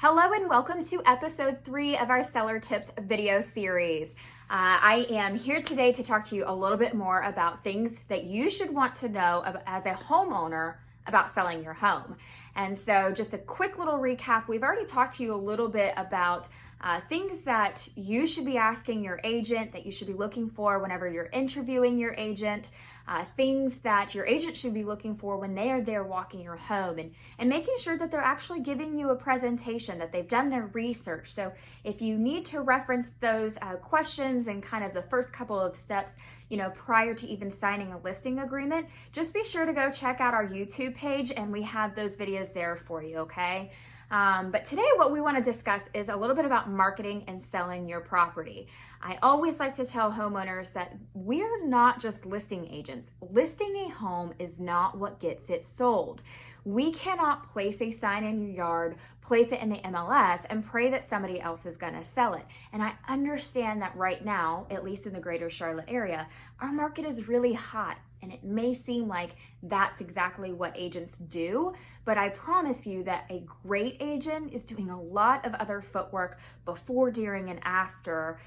Hello and welcome to episode 3 of our Seller Tips video series. I am here today to talk to you a little bit more about things that you should want to know as a homeowner about selling your home. And so just a quick little recap. We've already talked to you a little bit about things that you should be asking your agent, that you should be looking for whenever you're interviewing your agent, things that your agent should be looking for when they are there walking your home, and making sure that they're actually giving you a presentation, that they've done their research. So if you need to reference those questions and kind of the first couple of steps, prior to even signing a listing agreement, just be sure to go check out our YouTube page, and we have those videos there for you, okay? But today what we want to discuss is a little bit about marketing and selling your property. I always like to tell homeowners that we're not just listing agents. Listing a home is not what gets it sold. We cannot place a sign in your yard, place it in the MLS, and pray that somebody else is going to sell it. And I understand that right now, at least in the greater Charlotte area, our market is really hot. And it may seem like that's exactly what agents do, but I promise you that a great agent is doing a lot of other footwork before, during, and after,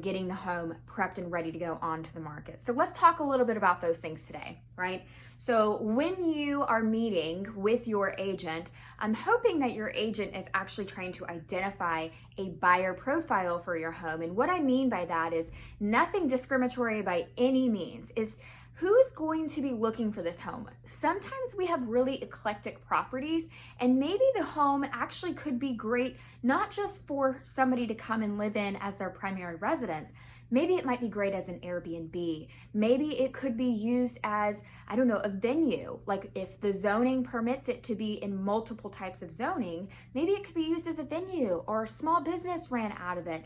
getting the home prepped and ready to go onto the market. So let's talk a little bit about those things today, right? So when you are meeting with your agent, I'm hoping that your agent is actually trying to identify a buyer profile for your home. And what I mean by that is nothing discriminatory by any means. Is who's going to be looking for this home? Sometimes we have really eclectic properties, and maybe the home actually could be great, not just for somebody to come and live in as their primary residence. Maybe it might be great as an Airbnb. Maybe it could be used as, a venue. Like if the zoning permits it to be in multiple types of zoning, maybe it could be used as a venue, or a small business ran out of it.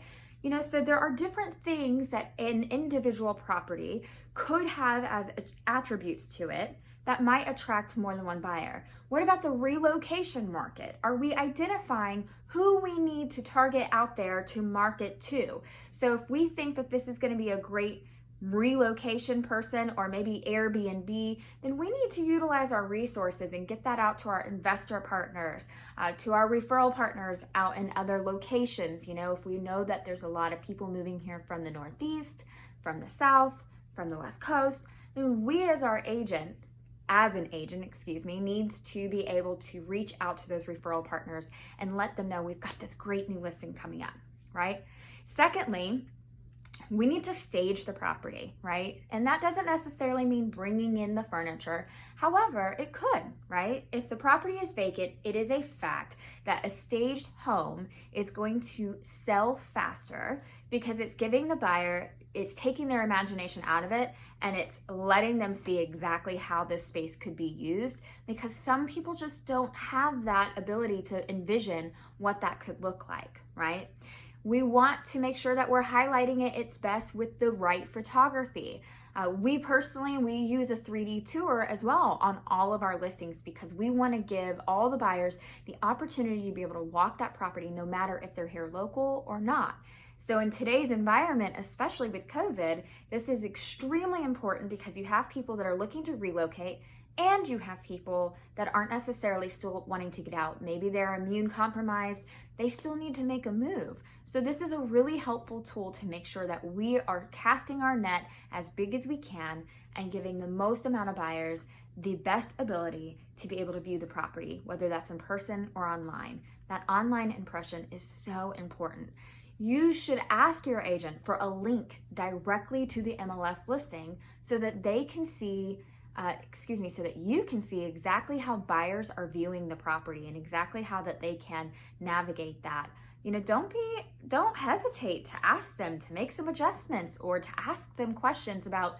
So there are different things that an individual property could have as attributes to it that might attract more than one buyer. What about the relocation market? Are we identifying who we need to target out there to market to? So if we think that this is going to be a great relocation person, or maybe Airbnb, then we need to utilize our resources and get that out to our investor partners, to our referral partners out in other locations. If we know that there's a lot of people moving here from the Northeast, from the South, from the West Coast, then we as an agent, needs to be able to reach out to those referral partners and let them know we've got this great new listing coming up, right? Secondly, we need to stage the property, right? And that doesn't necessarily mean bringing in the furniture. However, it could, right? If the property is vacant, it is a fact that a staged home is going to sell faster because it's giving the buyer, it's taking their imagination out of it, and it's letting them see exactly how this space could be used, because some people just don't have that ability to envision what that could look like, right? We want to make sure that we're highlighting it its best with the right photography. We use a 3D tour as well on all of our listings, because we want to give all the buyers the opportunity to be able to walk that property no matter if they're here local or not. So in today's environment, especially with COVID, this is extremely important, because you have people that are looking to relocate, and you have people that aren't necessarily still wanting to get out. Maybe they're immune compromised. They still need to make a move. So this is a really helpful tool to make sure that we are casting our net as big as we can and giving the most amount of buyers the best ability to be able to view the property, whether that's in person or online. That online impression is so important. You should ask your agent for a link directly to the MLS listing so that they can see so that you can see exactly how buyers are viewing the property and exactly how that they can navigate that. Don't hesitate to ask them to make some adjustments, or to ask them questions about,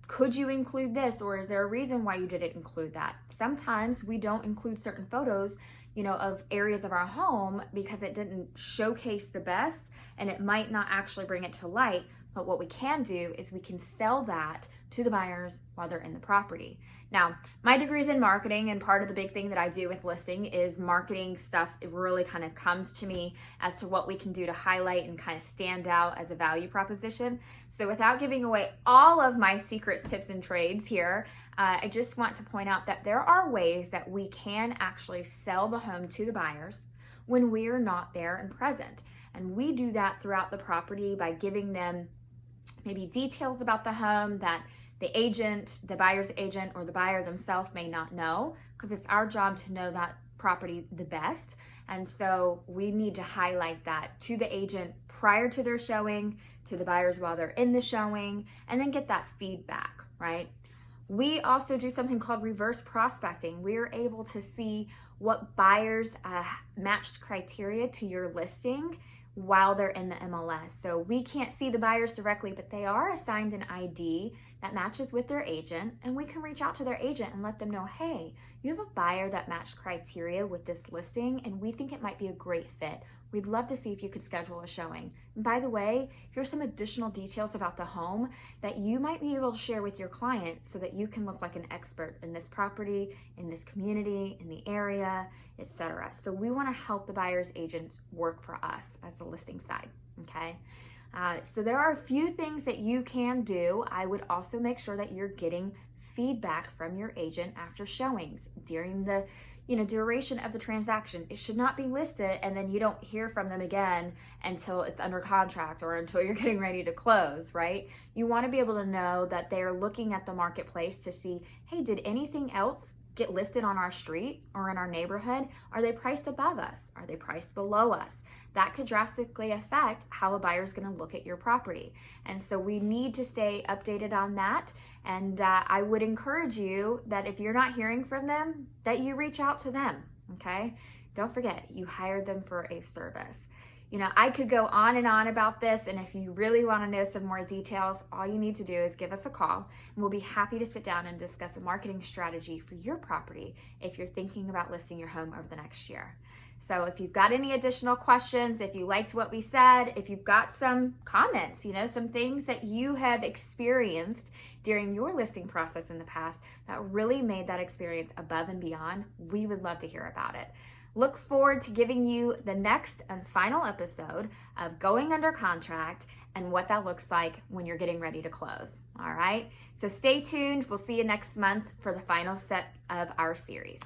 could you include this, or is there a reason why you didn't include that? Sometimes we don't include certain photos, of areas of our home because it didn't showcase the best, and it might not actually bring it to light. But what we can do is we can sell that to the buyers while they're in the property. Now, my degree's in marketing, and part of the big thing that I do with listing is marketing stuff. It really kind of comes to me as to what we can do to highlight and kind of stand out as a value proposition. So without giving away all of my secrets, tips, and trades here, I just want to point out that there are ways that we can actually sell the home to the buyers when we're not there and present. And we do that throughout the property by giving them maybe details about the home that the agent, the buyer's agent, or the buyer themselves may not know, because it's our job to know that property the best. And so we need to highlight that to the agent prior to their showing, to the buyers while they're in the showing, and then get that feedback, right? We also do something called reverse prospecting. We're able to see what buyers matched criteria to your listing while they're in the MLS. So we can't see the buyers directly, but they are assigned an ID that matches with their agent, and we can reach out to their agent and let them know, hey, you have a buyer that matched criteria with this listing, and we think it might be a great fit. We'd love to see if you could schedule a showing. And by the way, here's some additional details about the home that you might be able to share with your client so that you can look like an expert in this property, in this community, in the area, etc. So we want to help the buyer's agents work for us as the listing side, okay? So there are a few things that you can do. I would also make sure that you're getting feedback from your agent after showings during the duration of the transaction. It should not be listed and then you don't hear from them again until it's under contract or until you're getting ready to close, right? You want to be able to know that they're looking at the marketplace to see, hey, did anything else get listed on our street or in our neighborhood? Are they priced above us? Are they priced below us? That could drastically affect how a buyer is going to look at your property. And so we need to stay updated on that. And I would encourage you that if you're not hearing from them, that you reach out to them, okay? Don't forget, you hired them for a service. I could go on and on about this, and if you really want to know some more details, all you need to do is give us a call, and we'll be happy to sit down and discuss a marketing strategy for your property if you're thinking about listing your home over the next year. So if you've got any additional questions, if you liked what we said, if you've got some comments, some things that you have experienced during your listing process in the past that really made that experience above and beyond, we would love to hear about it. Look forward to giving you the next and final episode of Going Under Contract and what that looks like when you're getting ready to close. All right? So stay tuned. We'll see you next month for the final set of our series.